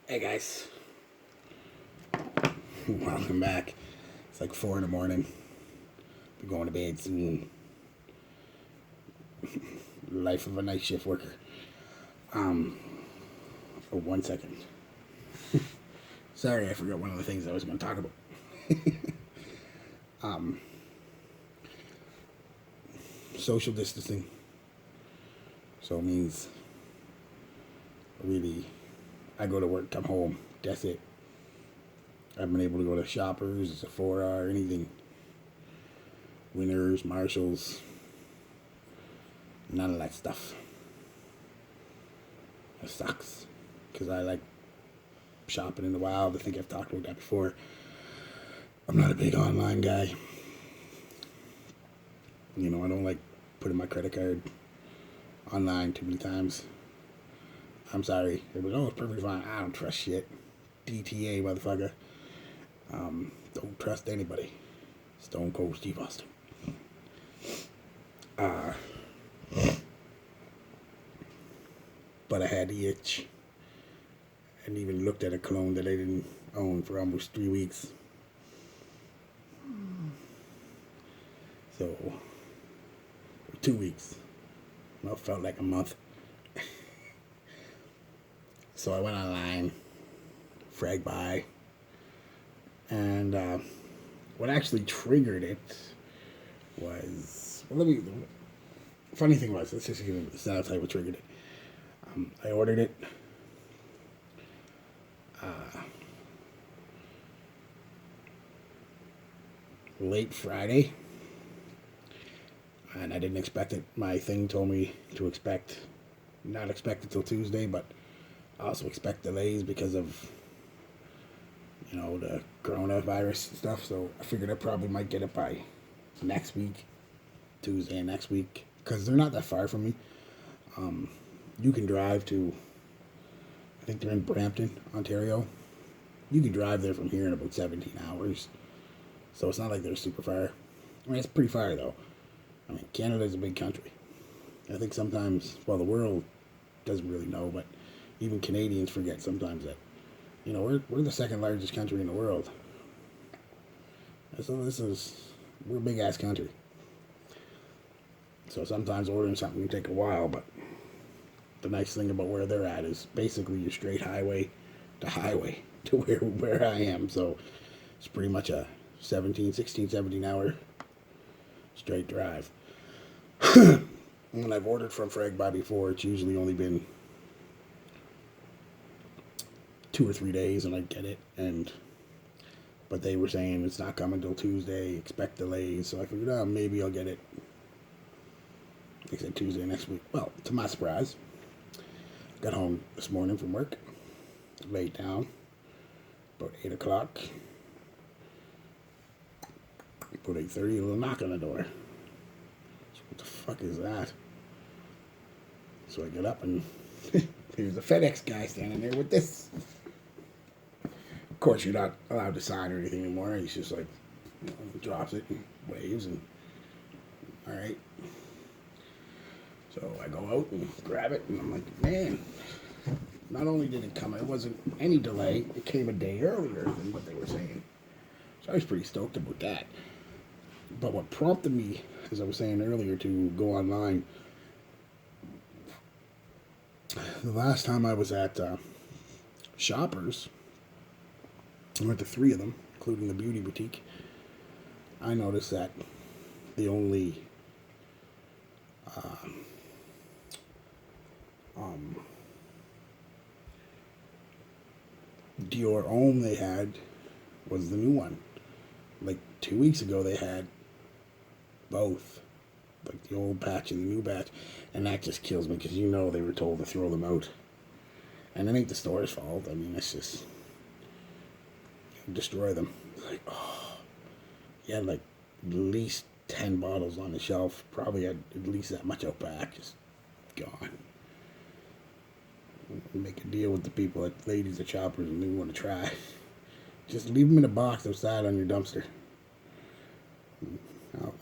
Hey guys, welcome back. It's like 4 in the morning. We're going to bed soon. Life of a night shift worker. Oh, 1 second. Sorry, I forgot one of the things I was going to talk about. Social distancing. So it means really, I go to work, come home. That's it. I've been able to go to Shoppers, Sephora, or anything. Winners, Marshalls. None of that stuff. It sucks. Because I like shopping in the wild. I think I've talked about that before. I'm not a big online guy. You know, I don't like putting my credit card online too many times. I'm sorry. Everybody, oh, it's perfectly fine. I don't trust shit. DTA, motherfucker. Don't trust anybody. Stone Cold Steve Austin. But I had the itch. And even looked at a cologne that I didn't own for almost 3 weeks. So, 2 weeks. Well, it felt like a month. So I went online, frag by, and what actually triggered it was, funny thing was, let's just give it, it's not what triggered it. I ordered it. Late Friday, and I didn't expect it. My thing told me to not expect it till Tuesday, but I also expect delays because of, the coronavirus stuff. So I figured I probably might get it by next week, Tuesday next week, because they're not that far from me. You can drive to, I think they're in Brampton, Ontario. You can drive there from here in about 17 hours. So it's not like they're super far. I mean, it's pretty far though. I mean, Canada's a big country. I think sometimes, well, the world doesn't really know, but even Canadians forget sometimes that, we're the second largest country in the world. So we're a big ass country. So sometimes ordering something can take a while, but the nice thing about where they're at is basically you're straight highway to where I am. So it's pretty much a 17 hour straight drive. When I've ordered from Fragby before, it's usually only been 2 or 3 days and I get it. But they were saying it's not coming till Tuesday, expect delays. So I figured, maybe I'll get it. They said Tuesday next week. Well, to my surprise, got home this morning from work, laid down, about 8 o'clock. About 8:30, a little knock on the door. So what the fuck is that? So I get up and there's a FedEx guy standing there with this. Of course, you're not allowed to sign or anything anymore. He's just like, drops it and waves and, all right. So I go out and grab it and I'm like, man, not only did it come, it wasn't any delay, it came a day earlier than what they were saying. So I was pretty stoked about that. But what prompted me, as I was saying earlier, to go online, the last time I was at Shoppers, I went to 3 of them, including the beauty boutique, I noticed that the only Dior Homme they had was the new one. Like 2 weeks ago, they had both, like the old batch and the new batch, and that just kills me because they were told to throw them out, and it ain't the store's fault. I mean, it's just destroy them. Like, oh, you had like at least 10 bottles on the shelf, probably had at least that much out back, just gone. Make a deal with the people, like ladies at Shoppers, and they want to try. Just leave them in a box outside on your dumpster.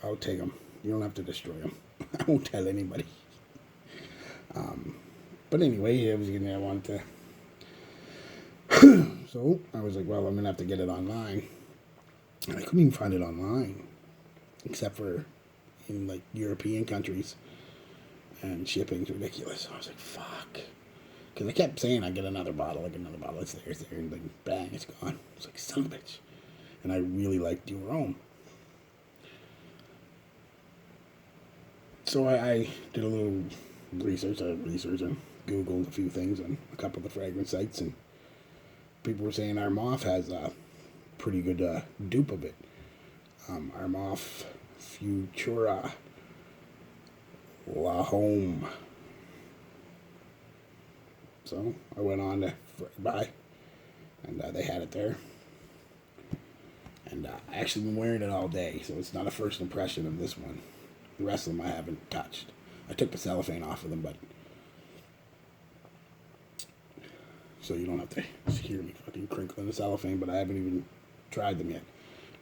I'll take them. You don't have to destroy them. I won't tell anybody. But anyway, I wanted So I was like, well, I'm gonna have to get it online, and I couldn't even find it online, except for in like European countries, and shipping's ridiculous. So I was like, fuck, because I kept saying I get another bottle, I get another bottle. It's there, and then bang, it's gone. It's like, son of a bitch. And I really like Dior Homme. So I did a little research. I and Googled a few things on a couple of the fragrance sites, and people were saying Armaf has a pretty good dupe of it. Armaf Futura Homme. So I went on to buy, and they had it there. And I actually been wearing it all day, so it's not a first impression of this one. The rest of them I haven't touched. I took the cellophane off of them, but so you don't have to hear me fucking crinkling the cellophane, but I haven't even tried them yet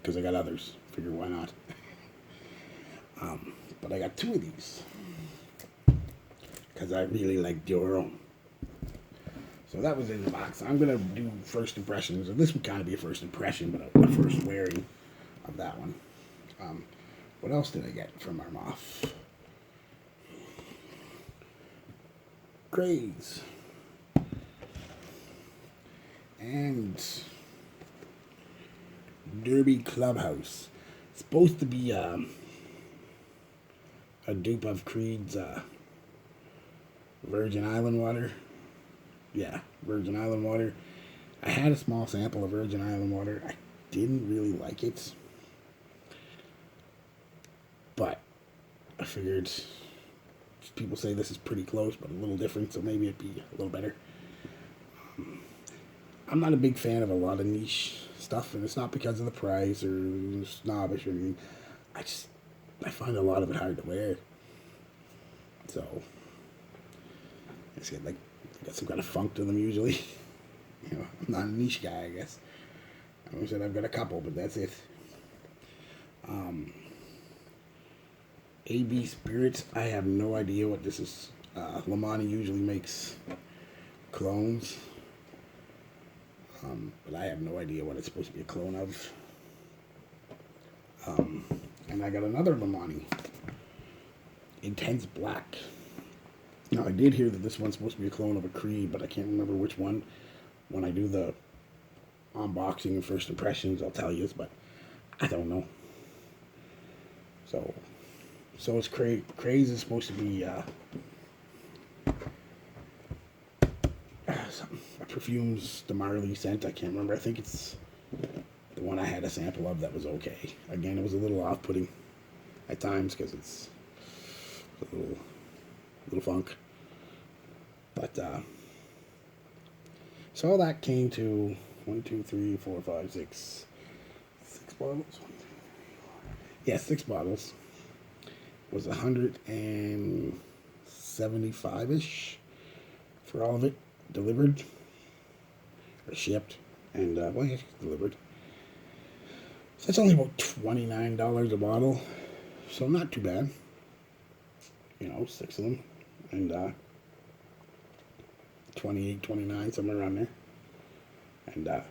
because I got others. Figure why not? But I got 2 of these because I really like Dior Homme. So that was in the box. I'm gonna do first impressions, and this would kind of be a first impression, but a first wearing of that one. What else did I get from Armaf? Grays. And Derby Clubhouse. It's supposed to be a dupe of Creed's Virgin Island water. Yeah, Virgin Island water. I had a small sample of Virgin Island water. I didn't really like it. But I figured people say this is pretty close, but a little different, so maybe it'd be a little better. I'm not a big fan of a lot of niche stuff, and it's not because of the price or snobbish or anything. I find a lot of it hard to wear. So I just get got some kind of funk to them usually. You know, I'm not a niche guy, I guess. I always said I've got a couple, but that's it. AB Spirits, I have no idea what this is. Lamani usually makes clones. But I have no idea what it's supposed to be a clone of. And I got another Lamani. Intense Black. Now, I did hear that this one's supposed to be a clone of a Creed, but I can't remember which one. When I do the unboxing and first impressions, I'll tell you, but I don't know. So it's Craze is supposed to be a perfumes, the Marley scent. I can't remember. I think it's the one I had a sample of that was okay. Again, it was a little off-putting at times because it's a little funk. But so all that came to 1, 2, 3, 4, 5, 6 bottles. Yeah, 6 bottles. It was 175-ish for all of it delivered or shipped, and well, yeah, delivered. So that's only about $29 a bottle, so not too bad. You know, 6 of them, and 28, 29, somewhere around there. And I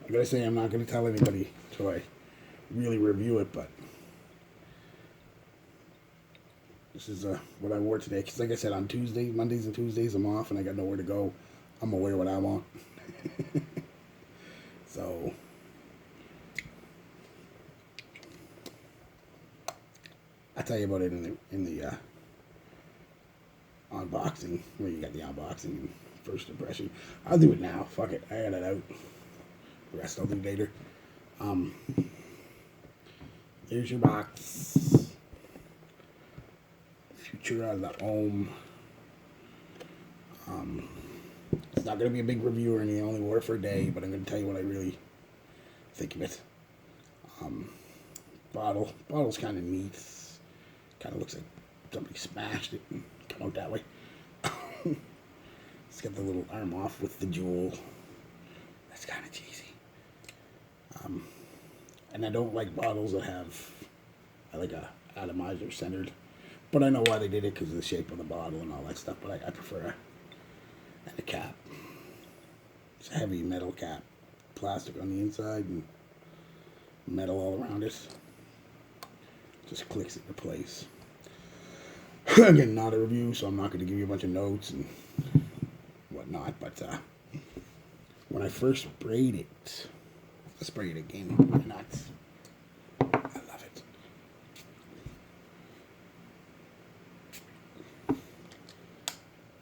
gotta say, I'm not gonna tell anybody until I really review it, but this is what I wore today. Because like I said, on Mondays and Tuesdays, I'm off and I got nowhere to go. I'm gonna wear what I want. So I'll tell you about it in the unboxing, where you got the unboxing and first impression. I'll do it now. Fuck it. I got it out. The rest I'll do later. Here's your box. Futura Homme. It's not going to be a big review or anything. I only wore it for a day, but I'm going to tell you what I really think of it. Bottle's kind of neat. Kind of looks like somebody smashed it and come out that way. It's got the little arm off with the jewel. That's kind of cheesy. And I don't like bottles that have, I like a atomizer centered. But I know why they did it, because of the shape of the bottle and all that stuff. But I prefer a cap. It's a heavy metal cap, plastic on the inside and metal all around it. Just clicks into place. Again, not a review, so I'm not going to give you a bunch of notes and whatnot, but when I first sprayed it, I sprayed it again. Why not? I love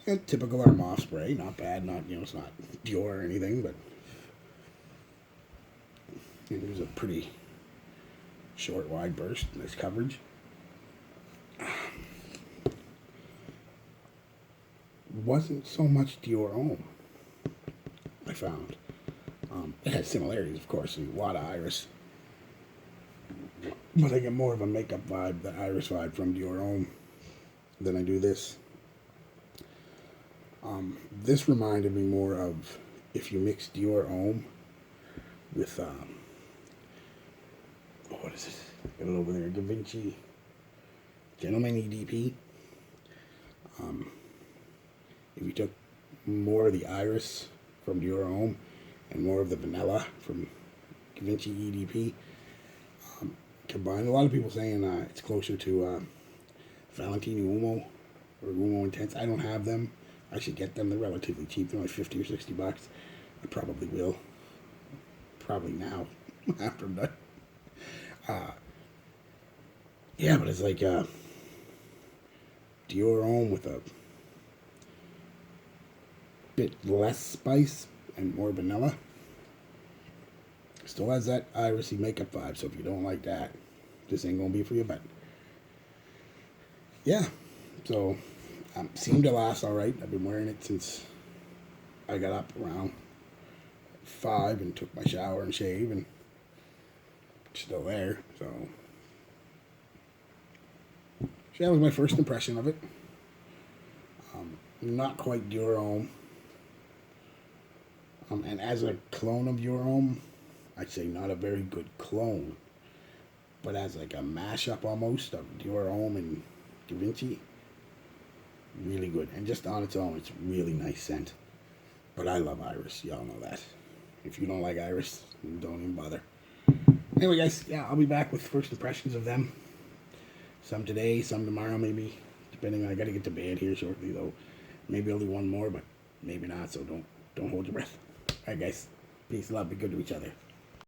it. A typical Armaf spray, not bad, not, it's not Dior or anything, but it was a pretty short, wide burst, nice coverage. Wasn't so much Dior Homme, I found. It has similarities, of course, a lot of iris. But I get more of a makeup vibe, the iris vibe from Dior Homme than I do this. This reminded me more of if you mix Dior Homme with, what is it? Got it over there, Da Vinci Gentleman EDP. If you took more of the iris from Dior Homme and more of the vanilla from Da Vinci EDP, combined, a lot of people saying it's closer to Valentino Uomo or Uomo Intense. I don't have them. I should get them. They're relatively cheap. They're like 50 or 60 bucks. I probably will. Probably now, after I'm done. Yeah, but it's like Dior Homme with a bit less spice and more vanilla. Still has that irisy makeup vibe, so if you don't like that, this ain't gonna be for you. But yeah, so seemed to last all right. I've been wearing it since I got up around 5 and took my shower and shave, and it's still there. So that was my first impression of it. Not quite Dior Homme. And as a clone of Dior Homme, I'd say not a very good clone. But as like a mashup almost of Dior Homme and Da Vinci, really good. And just on its own, it's really nice scent. But I love iris. Y'all know that. If you don't like iris, don't even bother. Anyway, guys, yeah, I'll be back with first impressions of them. Some today, some tomorrow, maybe. Depending on, I got to get to bed here shortly, though. Maybe I'll do one more, but maybe not, so don't hold your breath. All right, guys. Peace, love, be good to each other.